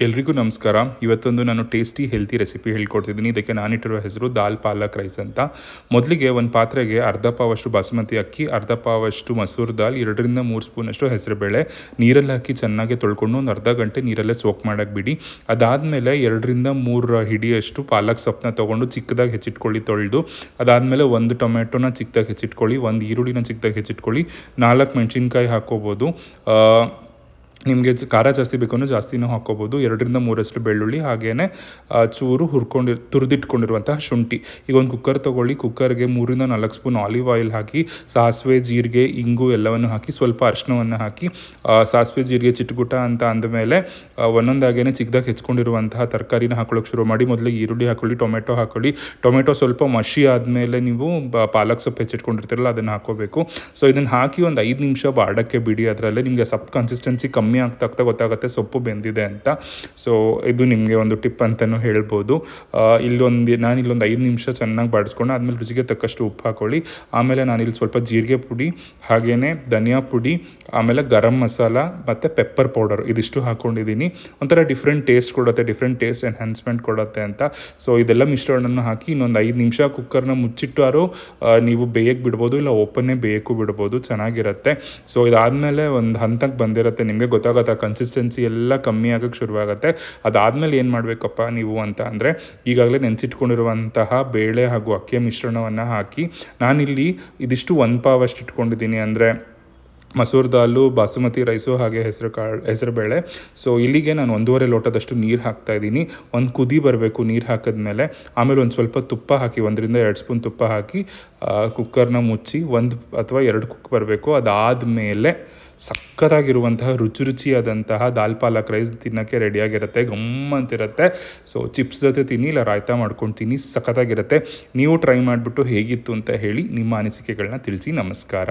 ಎಲ್ರಿಗೂ ನಮಸ್ಕಾರ. ಇವತ್ತೊಂದು ನಾನು ಟೇಸ್ಟಿ ಹೆಲ್ತಿ ರೆಸಿಪಿ ಹೇಳ್ಕೊಡ್ತಿದ್ದೀನಿ. ಇದಕ್ಕೆ ನಾನಿಟ್ಟಿರುವ ಹೆಸರು ದಾಲ್ ಪಾಲಕ್ ರೈಸ್ ಅಂತ. ಮೊದಲಿಗೆ ಒಂದು ಪಾತ್ರೆಗೆ ಅರ್ಧ ಪಾವಷ್ಟು ಬಾಸುಮತಿ ಅಕ್ಕಿ, ಅರ್ಧ ಪಾವಷ್ಟು ಮಸೂರ್ ದಾಲ್, 2ರಿಂದ 3 ಸ್ಪೂನಷ್ಟು ಹೆಸರುಬೇಳೆ ನೀರಲ್ಲಿ ಹಾಕಿ ಚೆನ್ನಾಗಿ ತೊಳ್ಕೊಂಡು ಒಂದು ಅರ್ಧ ಗಂಟೆ ನೀರಲ್ಲೇ ಸೋಕ್ ಮಾಡೋಕ್ಕೆ ಬಿಡಿ. ಅದಾದಮೇಲೆ 2ರಿಂದ 3 ಹಿಡಿಯಷ್ಟು ಪಾಲಕ್ ಸೊಪ್ಪನ್ನ ತೊಗೊಂಡು ಚಿಕ್ಕದಾಗಿ ಹೆಚ್ಚಿಟ್ಕೊಳ್ಳಿ ತೊಳೆದು. ಅದಾದಮೇಲೆ ಒಂದು ಟೊಮೆಟೊನ ಚಿಕ್ಕದಾಗಿ ಹೆಚ್ಚಿಟ್ಕೊಳ್ಳಿ, ಒಂದು ಈರುಳ್ಳಿನ ಚಿಕ್ಕದಾಗಿ ಹೆಚ್ಚಿಟ್ಕೊಳ್ಳಿ, 4 ಮೆಣಸಿನ್ಕಾಯಿ ಹಾಕ್ಕೋಬೋದು. ನಿಮಗೆ ಖಾರ ಜಾಸ್ತಿ ಬೇಕು ಅಂದರೆ ಜಾಸ್ತಿನೂ ಹಾಕ್ಕೋಬೋದು. 2ರಿಂದ 3 ಬೆಳ್ಳುಳ್ಳಿ, ಹಾಗೆಯೇ ಚೂರು ತುರಿದಿಟ್ಕೊಂಡಿರುವಂತಹ ಶುಂಠಿ. ಈಗ ಒಂದು ಕುಕ್ಕರ್ ತೊಗೊಳ್ಳಿ. ಕುಕ್ಕರ್ಗೆ 3ರಿಂದ 4 ಸ್ಪೂನ್ ಆಲಿವ್ ಆಯಿಲ್ ಹಾಕಿ, ಸಾಸಿವೆ, ಜೀರಿಗೆ, ಇಂಗು ಎಲ್ಲವನ್ನು ಹಾಕಿ ಸ್ವಲ್ಪ ಅರಿಶಿನವನ್ನು ಹಾಕಿ, ಸಾಸಿವೆ ಜೀರಿಗೆ ಚಿಟಗುಟ ಅಂತ ಅಂದಮೇಲೆ ಒಂದೊಂದಾಗೇ ಚಿಕ್ಕದಾಗಿ ಹೆಚ್ಕೊಂಡಿರುವಂತಹ ತರಕಾರಿನ ಹಾಕೊಳ್ಳೋಕೆ ಶುರು ಮಾಡಿ. ಮೊದಲಿಗೆ ಈರುಳ್ಳಿ ಹಾಕೊಳ್ಳಿ, ಟೊಮೆಟೊ ಹಾಕೊಳ್ಳಿ. ಟೊಮೆಟೊ ಸ್ವಲ್ಪ ಮಷಿ ಆದಮೇಲೆ ನೀವು ಪಾಲಕ್ ಸೊಪ್ಪು ಹೆಚ್ಚಿಟ್ಕೊಂಡಿರ್ತೀರಲ್ಲ ಅದನ್ನು ಹಾಕೋಬೇಕು. ಸೊ ಇದನ್ನು ಹಾಕಿ ಒಂದು 5 ನಿಮಿಷ ಬಾಡಕ್ಕೆ ಬಿಡಿ. ಅದರಲ್ಲೇ ನಿಮಗೆ ಸೊಪ್ಪು ಕನ್ಸಿಸ್ಟೆನ್ಸಿ ಕಮ್ಮಿ ಆಗ್ತಾ ಗೊತ್ತಾಗುತ್ತೆ ಸೊಪ್ಪು ಬೆಂದಿದೆ ಅಂತ. ಸೊ ಇದು ನಿಮಗೆ ಒಂದು ಟಿಪ್ ಅಂತಲೂ ಹೇಳ್ಬೋದು. ನಾನಿಲ್ಲೊಂದು 5 ನಿಮಿಷ ಚೆನ್ನಾಗಿ ಬಾಡಿಸ್ಕೊಂಡು ಆದಮೇಲೆ ರುಚಿಗೆ ತಕ್ಕಷ್ಟು ಉಪ್ಪು ಹಾಕೊಳ್ಳಿ. ಆಮೇಲೆ ನಾನಿಲ್ಲಿ ಸ್ವಲ್ಪ ಜೀರಿಗೆ ಪುಡಿ, ಹಾಗೆಯೇ ಧನಿಯಾ ಪುಡಿ, ಆಮೇಲೆ ಗರಂ ಮಸಾಲ ಮತ್ತು ಪೆಪ್ಪರ್ ಪೌಡರ್ ಇದಿಷ್ಟು ಹಾಕ್ಕೊಂಡಿದ್ದೀನಿ. ಒಂಥರ ಡಿಫ್ರೆಂಟ್ ಟೇಸ್ಟ್ ಕೊಡುತ್ತೆ, ಡಿಫ್ರೆಂಟ್ ಟೇಸ್ಟ್ ಎನ್ಹಾನ್ಸ್ಮೆಂಟ್ ಕೊಡುತ್ತೆ ಅಂತ. ಸೊ ಇದೆಲ್ಲ ಮಿಶ್ರಣವನ್ನು ಹಾಕಿ ಇನ್ನೊಂದು 5 ನಿಮಿಷ ಕುಕ್ಕರ್ನ ಮುಚ್ಚಿಟ್ಟಾರು ನೀವು ಬೇಯಕ್ಕೆ ಬಿಡ್ಬೋದು, ಇಲ್ಲ ಓಪನ್ನೇ ಬೇಯಕ್ಕೂ ಬಿಡ್ಬೋದು, ಚೆನ್ನಾಗಿರುತ್ತೆ. ಸೊ ಇದಾದಮೇಲೆ ಒಂದು ಹಂತಕ್ಕೆ ಬಂದಿರುತ್ತೆ, ನಿಮಗೆ ಗೊತ್ತಾಗುತ್ತೆ ಕನ್ಸಿಸ್ಟೆನ್ಸಿ ಎಲ್ಲ ಕಮ್ಮಿ ಆಗೋಕ್ಕೆ ಶುರುವಾಗುತ್ತೆ. ಅದಾದಮೇಲೆ ಏನು ಮಾಡಬೇಕಪ್ಪ ನೀವು ಅಂತ ಅಂದರೆ, ಈಗಾಗಲೇ ನೆನೆಸಿಟ್ಕೊಂಡಿರುವಂತಹ ಬೇಳೆ ಹಾಗೂ ಅಕ್ಕಿಯ ಮಿಶ್ರಣವನ್ನು ಹಾಕಿ, ನಾನಿಲ್ಲಿ ಇದಿಷ್ಟು 1 ಪಾವಷ್ಟು ಇಟ್ಕೊಂಡಿದ್ದೀನಿ. ಅಂದರೆ ಮಸೂರ್ ದಾಲು, ಬಾಸುಮತಿ ರೈಸು, ಹಾಗೆ ಹೆಸರುಬೇಳೆ. ಸೊ ಇಲ್ಲಿಗೆ ನಾನು 1.5 ಲೋಟದಷ್ಟು ನೀರು ಹಾಕ್ತಾಯಿದ್ದೀನಿ. ಒಂದು ಕುದಿ ಬರಬೇಕು ನೀರು ಹಾಕಿದ್ಮೇಲೆ. ಆಮೇಲೆ ಒಂದು ಸ್ವಲ್ಪ ತುಪ್ಪ ಹಾಕಿ, 1ರಿಂದ 2 ಸ್ಪೂನ್ ತುಪ್ಪ ಹಾಕಿ ಕುಕ್ಕರ್ನ ಮುಚ್ಚಿ 1 ಅಥವಾ 2 ಕುಕ್ ಬರಬೇಕು. ಅದಾದಮೇಲೆ ಸಕ್ಕತ್ತಾಗಿರುವಂತಹ ರುಚಿಯಾದಂತಹ ದಾಲ್ ಪಾಲಕ್ ರೈಸ್ ತಿನ್ನೋಕ್ಕೆ ರೆಡಿಯಾಗಿರುತ್ತೆ, ಗಮ್ಮಂತಿರುತ್ತೆ. ಸೊ ಚಿಪ್ಸ್ ಜೊತೆ ತಿನ್ನಿ, ಇಲ್ಲ ರಾಯ್ತಾ ಮಾಡ್ಕೊಂಡು ತಿನ್ನಿ, ಸಕ್ಕತ್ತಾಗಿರುತ್ತೆ. ನೀವು ಟ್ರೈ ಮಾಡಿಬಿಟ್ಟು ಹೇಗಿತ್ತು ಅಂತ ಹೇಳಿ ನಿಮ್ಮ ಅನಿಸಿಕೆಗಳನ್ನ ತಿಳಿಸಿ. ನಮಸ್ಕಾರ.